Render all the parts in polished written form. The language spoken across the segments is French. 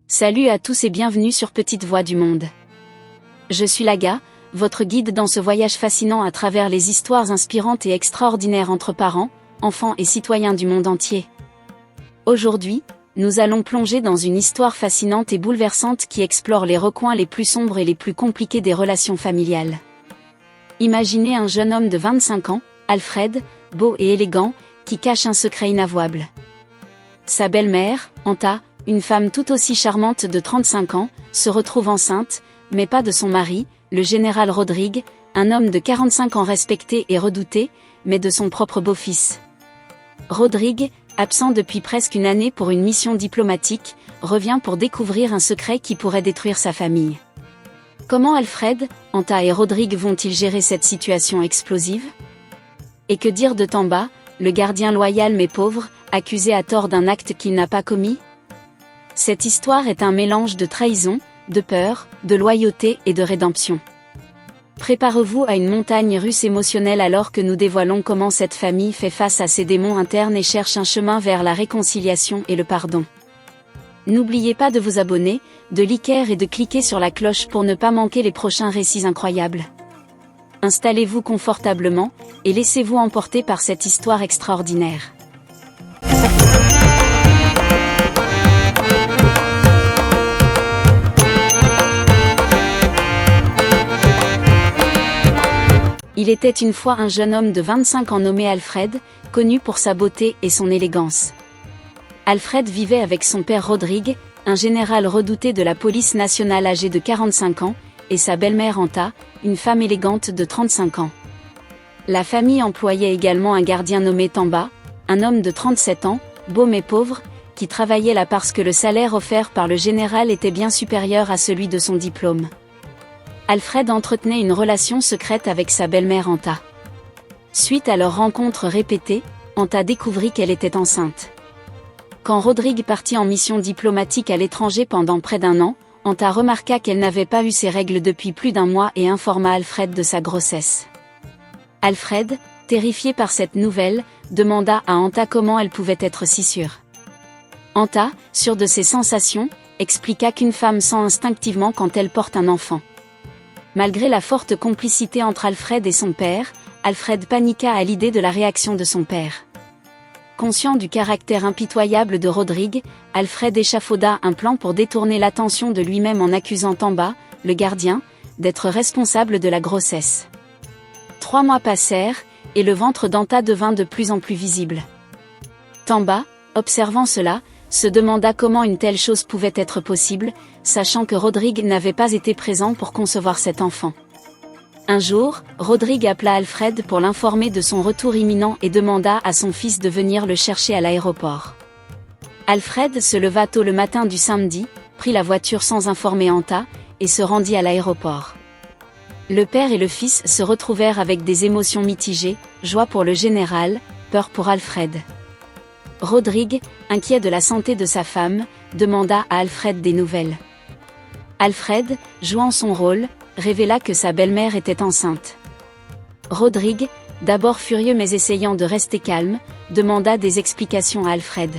Salut à tous et bienvenue sur Petite Voix du Monde. Je suis Laga, votre guide dans ce voyage fascinant à travers les histoires inspirantes et extraordinaires entre parents, enfants et citoyens du monde entier. Aujourd'hui, nous allons plonger dans une histoire fascinante et bouleversante qui explore les recoins les plus sombres et les plus compliqués des relations familiales. Imaginez un jeune homme de 25 ans, Alfred, beau et élégant, qui cache un secret inavouable. Sa belle-mère, Anta, une femme tout aussi charmante de 35 ans, se retrouve enceinte, mais pas de son mari, le général Rodrigue, un homme de 45 ans respecté et redouté, mais de son propre beau-fils. Rodrigue, absent depuis presque une année pour une mission diplomatique, revient pour découvrir un secret qui pourrait détruire sa famille. Comment Alfred, Anta et Rodrigue vont-ils gérer cette situation explosive? Et que dire de Tamba, le gardien loyal mais pauvre, accusé à tort d'un acte qu'il n'a pas commis? Cette histoire est un mélange de trahison, de peur, de loyauté et de rédemption. Préparez-vous à une montagne russe émotionnelle alors que nous dévoilons comment cette famille fait face à ses démons internes et cherche un chemin vers la réconciliation et le pardon. N'oubliez pas de vous abonner, de liker et de cliquer sur la cloche pour ne pas manquer les prochains récits incroyables. Installez-vous confortablement, et laissez-vous emporter par cette histoire extraordinaire. Il était une fois un jeune homme de 25 ans nommé Alfred, connu pour sa beauté et son élégance. Alfred vivait avec son père Rodrigue, un général redouté de la police nationale âgé de 45 ans, et sa belle-mère Anta, une femme élégante de 35 ans. La famille employait également un gardien nommé Tamba, un homme de 37 ans, beau mais pauvre, qui travaillait là parce que le salaire offert par le général était bien supérieur à celui de son diplôme. Alfred entretenait une relation secrète avec sa belle-mère Anta. Suite à leur rencontre répétée, Anta découvrit qu'elle était enceinte. Quand Rodrigue partit en mission diplomatique à l'étranger pendant près d'un an, Anta remarqua qu'elle n'avait pas eu ses règles depuis plus d'un mois et informa Alfred de sa grossesse. Alfred, terrifié par cette nouvelle, demanda à Anta comment elle pouvait être si sûre. Anta, sûre de ses sensations, expliqua qu'une femme sent instinctivement quand elle porte un enfant. Malgré la forte complicité entre Alfred et son père, Alfred paniqua à l'idée de la réaction de son père. Conscient du caractère impitoyable de Rodrigue, Alfred échafauda un plan pour détourner l'attention de lui-même en accusant Tamba, le gardien, d'être responsable de la grossesse. 3 mois passèrent, et le ventre d'Anta devint de plus en plus visible. Tamba, observant cela, se demanda comment une telle chose pouvait être possible, sachant que Rodrigue n'avait pas été présent pour concevoir cet enfant. Un jour, Rodrigue appela Alfred pour l'informer de son retour imminent et demanda à son fils de venir le chercher à l'aéroport. Alfred se leva tôt le matin du samedi, prit la voiture sans informer Anta, et se rendit à l'aéroport. Le père et le fils se retrouvèrent avec des émotions mitigées, joie pour le général, peur pour Alfred. Rodrigue, inquiet de la santé de sa femme, demanda à Alfred des nouvelles. Alfred, jouant son rôle, révéla que sa belle-mère était enceinte. Rodrigue, d'abord furieux mais essayant de rester calme, demanda des explications à Alfred.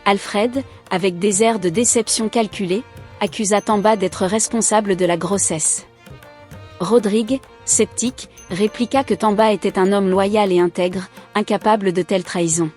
Alfred, avec des airs de déception calculés, accusa Tamba d'être responsable de la grossesse. Rodrigue, sceptique, répliqua que Tamba était un homme loyal et intègre, incapable de telle trahison.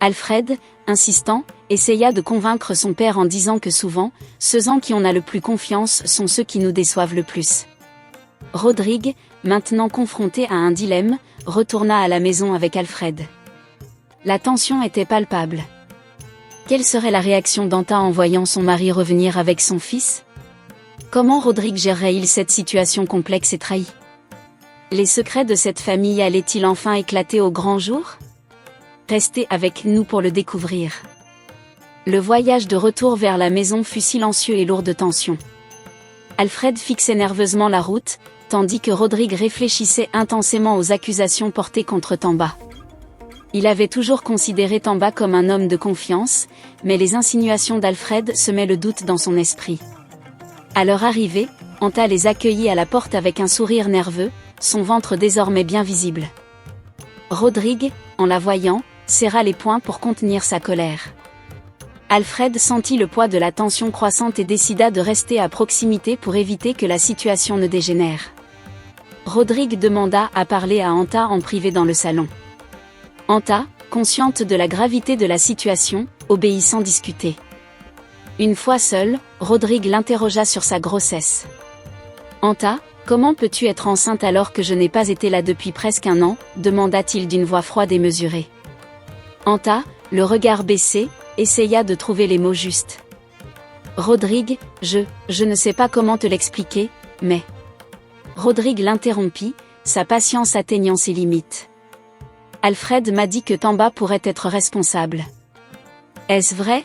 Alfred, insistant, essaya de convaincre son père en disant que souvent, ceux en qui on a le plus confiance sont ceux qui nous déçoivent le plus. Rodrigue, maintenant confronté à un dilemme, retourna à la maison avec Alfred. La tension était palpable. Quelle serait la réaction d'Anta en voyant son mari revenir avec son fils? Comment Rodrigue gérerait-il cette situation complexe et trahie? Les secrets de cette famille allaient-ils enfin éclater au grand jour? Restez avec nous pour le découvrir. Le voyage de retour vers la maison fut silencieux et lourd de tension. Alfred fixait nerveusement la route, tandis que Rodrigue réfléchissait intensément aux accusations portées contre Tamba. Il avait toujours considéré Tamba comme un homme de confiance, mais les insinuations d'Alfred semaient le doute dans son esprit. À leur arrivée, Anta les accueillit à la porte avec un sourire nerveux, son ventre désormais bien visible. Rodrigue, en la voyant, serra les poings pour contenir sa colère. Alfred sentit le poids de la tension croissante et décida de rester à proximité pour éviter que la situation ne dégénère. Rodrigue demanda à parler à Anta en privé dans le salon. Anta, consciente de la gravité de la situation, obéit sans discuter. Une fois seule, Rodrigue l'interrogea sur sa grossesse. Anta, comment peux-tu être enceinte alors que je n'ai pas été là depuis presque un an, demanda-t-il d'une voix froide et mesurée. Anta, le regard baissé, essaya de trouver les mots justes. Rodrigue, je ne sais pas comment te l'expliquer, mais... Rodrigue l'interrompit, sa patience atteignant ses limites. Alfred m'a dit que Tamba pourrait être responsable. Est-ce vrai?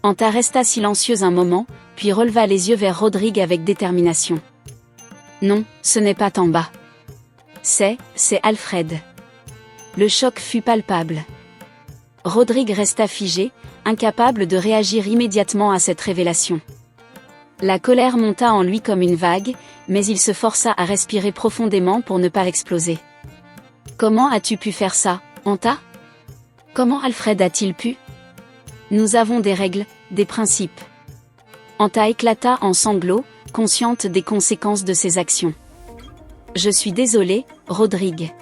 Anta resta silencieuse un moment, puis releva les yeux vers Rodrigue avec détermination. Non, ce n'est pas Tamba. C'est Alfred. Le choc fut palpable. Rodrigue resta figé, incapable de réagir immédiatement à cette révélation. La colère monta en lui comme une vague, mais il se força à respirer profondément pour ne pas exploser. Comment as-tu pu faire ça, Anta? Comment Alfred a-t-il pu? Nous avons des règles, des principes. Anta éclata en sanglots, consciente des conséquences de ses actions. Je suis désolée, Rodrigue.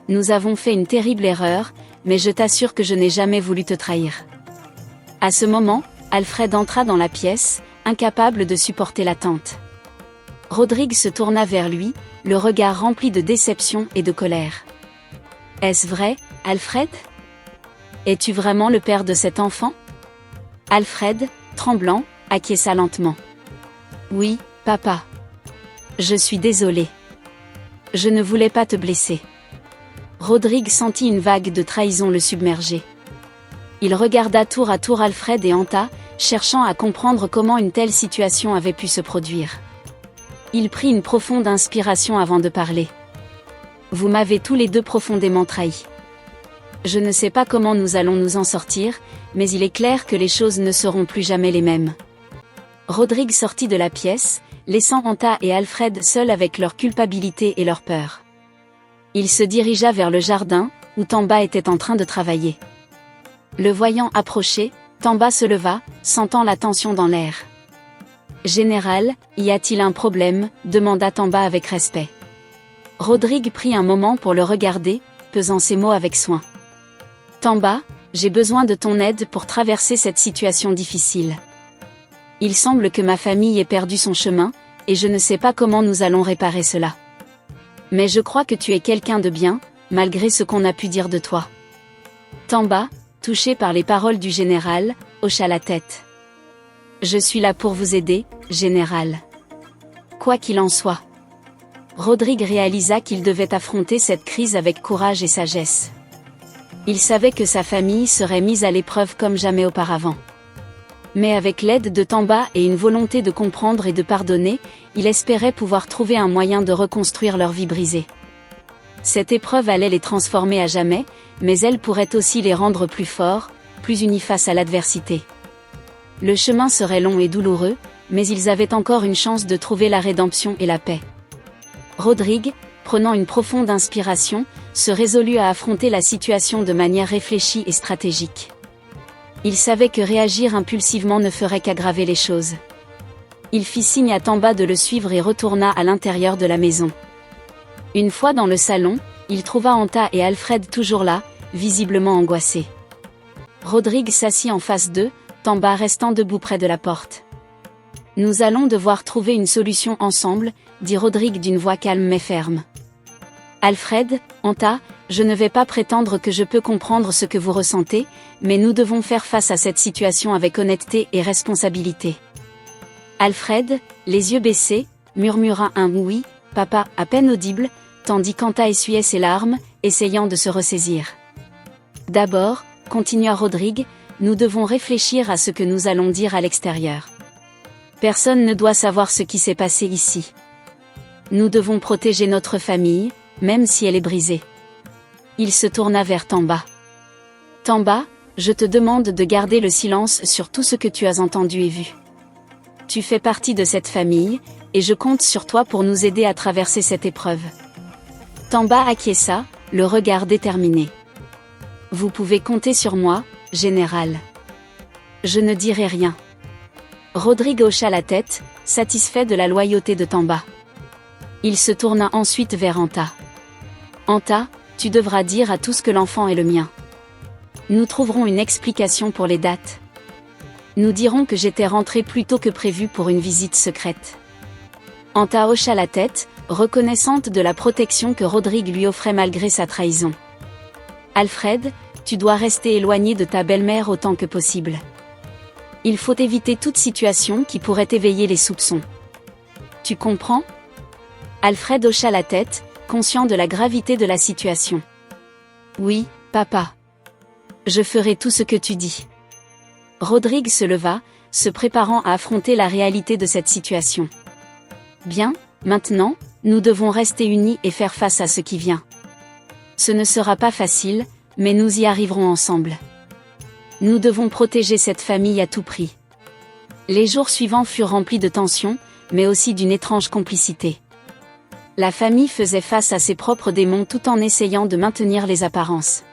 Nous avons fait une terrible erreur, mais je t'assure que je n'ai jamais voulu te trahir. À ce moment, Alfred entra dans la pièce, incapable de supporter l'attente. Rodrigue se tourna vers lui, le regard rempli de déception et de colère. Est-ce vrai, Alfred? Es-tu vraiment le père de cet enfant? Alfred, tremblant, acquiesça lentement. Oui, papa. Je suis désolé. Je ne voulais pas te blesser. Rodrigue sentit une vague de trahison le submerger. Il regarda tour à tour Alfred et Anta, cherchant à comprendre comment une telle situation avait pu se produire. Il prit une profonde inspiration avant de parler. Vous m'avez tous les deux profondément trahi. Je ne sais pas comment nous allons nous en sortir, mais il est clair que les choses ne seront plus jamais les mêmes. Rodrigue sortit de la pièce, laissant Anta et Alfred seuls avec leur culpabilité et leur peur. Il se dirigea vers le jardin, où Tamba était en train de travailler. Le voyant approcher, Tamba se leva, sentant la tension dans l'air. « Général, y a-t-il un problème ?» demanda Tamba avec respect. Rodrigue prit un moment pour le regarder, pesant ses mots avec soin. « Tamba, j'ai besoin de ton aide pour traverser cette situation difficile. Il semble que ma famille ait perdu son chemin, et je ne sais pas comment nous allons réparer cela. Mais je crois que tu es quelqu'un de bien, malgré ce qu'on a pu dire de toi. » Tamba, touché par les paroles du général, hocha la tête. « Je suis là pour vous aider, général. » Quoi qu'il en soit. Rodrigue réalisa qu'il devait affronter cette crise avec courage et sagesse. Il savait que sa famille serait mise à l'épreuve comme jamais auparavant. Mais avec l'aide de Tamba et une volonté de comprendre et de pardonner, il espérait pouvoir trouver un moyen de reconstruire leur vie brisée. Cette épreuve allait les transformer à jamais, mais elle pourrait aussi les rendre plus forts, plus unis face à l'adversité. Le chemin serait long et douloureux, mais ils avaient encore une chance de trouver la rédemption et la paix. Rodrigue, prenant une profonde inspiration, se résolut à affronter la situation de manière réfléchie et stratégique. Il savait que réagir impulsivement ne ferait qu'aggraver les choses. Il fit signe à Tamba de le suivre et retourna à l'intérieur de la maison. Une fois dans le salon, il trouva Anta et Alfred toujours là, visiblement angoissés. Rodrigue s'assit en face d'eux, Tamba restant debout près de la porte. « Nous allons devoir trouver une solution ensemble, » dit Rodrigue d'une voix calme mais ferme. « Alfred, Anta, je ne vais pas prétendre que je peux comprendre ce que vous ressentez, mais nous devons faire face à cette situation avec honnêteté et responsabilité. » Alfred, les yeux baissés, murmura un « oui, papa » à peine audible, tandis qu'Anta essuyait ses larmes, essayant de se ressaisir. « D'abord, » continua Rodrigue, « nous devons réfléchir à ce que nous allons dire à l'extérieur. Personne ne doit savoir ce qui s'est passé ici. Nous devons protéger notre famille, même si elle est brisée. » Il se tourna vers Tamba. « Tamba, je te demande de garder le silence sur tout ce que tu as entendu et vu. Tu fais partie de cette famille, et je compte sur toi pour nous aider à traverser cette épreuve. » Tamba acquiesça, le regard déterminé. « Vous pouvez compter sur moi, général. » Je ne dirai rien. Rodrigue hocha la tête, satisfait de la loyauté de Tamba. Il se tourna ensuite vers Anta. Anta, tu devras dire à tous que l'enfant est le mien. Nous trouverons une explication pour les dates. Nous dirons que j'étais rentrée plus tôt que prévu pour une visite secrète. Anta hocha la tête, reconnaissante de la protection que Rodrigue lui offrait malgré sa trahison. Alfred, tu dois rester éloigné de ta belle-mère autant que possible. Il faut éviter toute situation qui pourrait éveiller les soupçons. Tu comprends ? Alfred hocha la tête, conscient de la gravité de la situation. Oui, papa. Je ferai tout ce que tu dis. Rodrigue se leva, se préparant à affronter la réalité de cette situation. Bien, maintenant, nous devons rester unis et faire face à ce qui vient. Ce ne sera pas facile, mais nous y arriverons ensemble. Nous devons protéger cette famille à tout prix. Les jours suivants furent remplis de tensions, mais aussi d'une étrange complicité. La famille faisait face à ses propres démons tout en essayant de maintenir les apparences.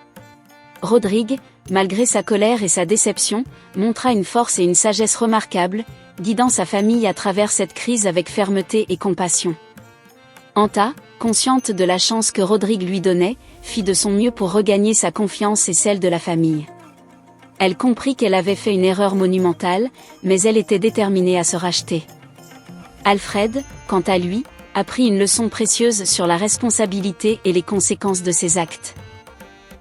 Rodrigue, malgré sa colère et sa déception, montra une force et une sagesse remarquables, guidant sa famille à travers cette crise avec fermeté et compassion. Anta, consciente de la chance que Rodrigue lui donnait, fit de son mieux pour regagner sa confiance et celle de la famille. Elle comprit qu'elle avait fait une erreur monumentale, mais elle était déterminée à se racheter. Alfred, quant à lui, apprit une leçon précieuse sur la responsabilité et les conséquences de ses actes.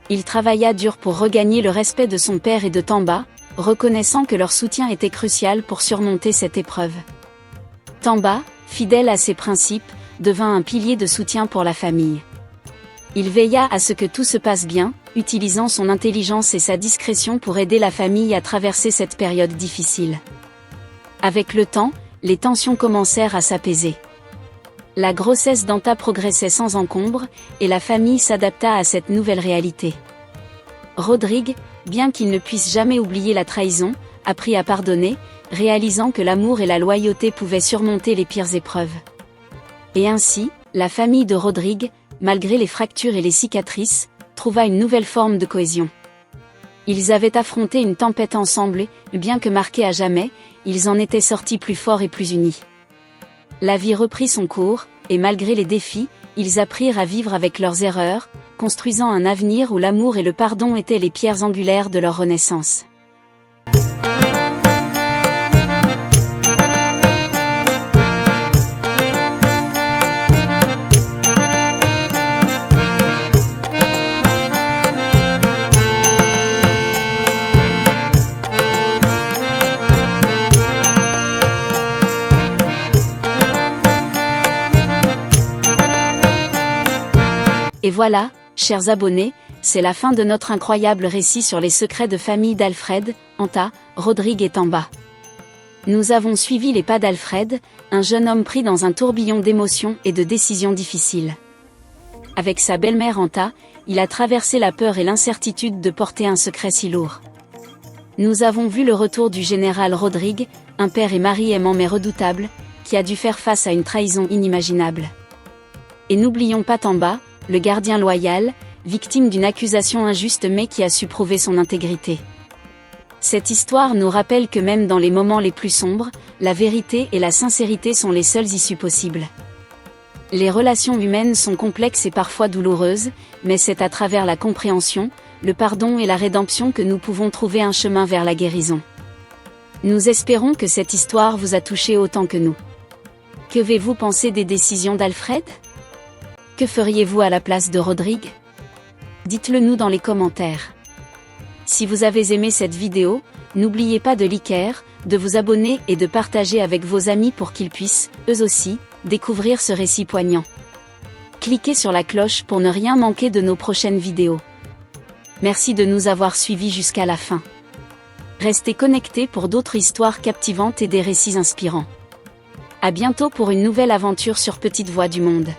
Il travailla dur pour regagner le respect de son père et de Tamba, reconnaissant que leur soutien était crucial pour surmonter cette épreuve. Tamba, fidèle à ses principes, devint un pilier de soutien pour la famille. Il veilla à ce que tout se passe bien, utilisant son intelligence et sa discrétion pour aider la famille à traverser cette période difficile. Avec le temps, les tensions commencèrent à s'apaiser. La grossesse d'Anta progressait sans encombre, et la famille s'adapta à cette nouvelle réalité. Rodrigue, bien qu'il ne puisse jamais oublier la trahison, apprit à pardonner, réalisant que l'amour et la loyauté pouvaient surmonter les pires épreuves. Et ainsi, la famille de Rodrigue, malgré les fractures et les cicatrices, trouva une nouvelle forme de cohésion. Ils avaient affronté une tempête ensemble et, bien que marqués à jamais, ils en étaient sortis plus forts et plus unis. La vie reprit son cours, et malgré les défis, ils apprirent à vivre avec leurs erreurs, construisant un avenir où l'amour et le pardon étaient les pierres angulaires de leur renaissance. Et voilà, chers abonnés, c'est la fin de notre incroyable récit sur les secrets de famille d'Alfred, Anta, Rodrigue et Tamba. Nous avons suivi les pas d'Alfred, un jeune homme pris dans un tourbillon d'émotions et de décisions difficiles. Avec sa belle-mère Anta, il a traversé la peur et l'incertitude de porter un secret si lourd. Nous avons vu le retour du général Rodrigue, un père et mari aimant mais redoutable, qui a dû faire face à une trahison inimaginable. Et n'oublions pas Tamba, le gardien loyal, victime d'une accusation injuste mais qui a su prouver son intégrité. Cette histoire nous rappelle que même dans les moments les plus sombres, la vérité et la sincérité sont les seules issues possibles. Les relations humaines sont complexes et parfois douloureuses, mais c'est à travers la compréhension, le pardon et la rédemption que nous pouvons trouver un chemin vers la guérison. Nous espérons que cette histoire vous a touché autant que nous. Qu'avez-vous pensé des décisions d'Alfred ? Que feriez-vous à la place de Rodrigue ? Dites-le nous dans les commentaires. Si vous avez aimé cette vidéo, n'oubliez pas de liker, de vous abonner et de partager avec vos amis pour qu'ils puissent, eux aussi, découvrir ce récit poignant. Cliquez sur la cloche pour ne rien manquer de nos prochaines vidéos. Merci de nous avoir suivis jusqu'à la fin. Restez connectés pour d'autres histoires captivantes et des récits inspirants. À bientôt pour une nouvelle aventure sur Petite Voix du Monde.